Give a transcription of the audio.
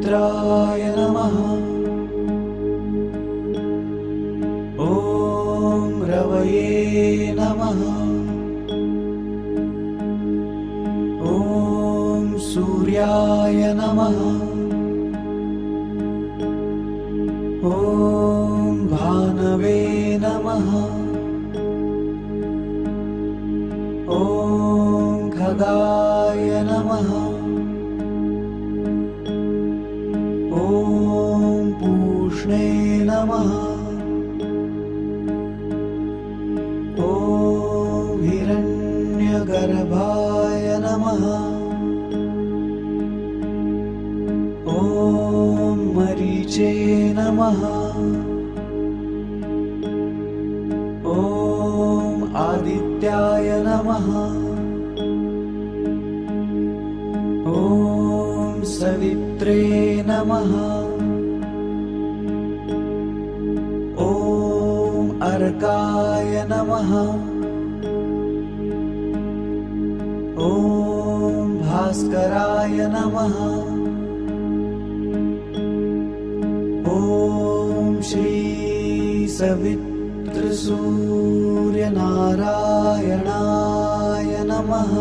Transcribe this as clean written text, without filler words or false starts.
सवित्राय नमः। ॐ रवये नमः। ॐ सूर्याय नमः। ॐ भानवे नमः। ॐ खगाय नमः। ॐ पूष्णे नमः। ॐ हिरण्यगर्भाय नमः। ॐ मरीचे नमः। ॐ आदित्याय नमः। ॐ सवित्रे नमः। ॐ अर्काय नमः। ॐ भास्कराय नमः। ॐ श्री सवित्र सूर्य नारायणाय नमः।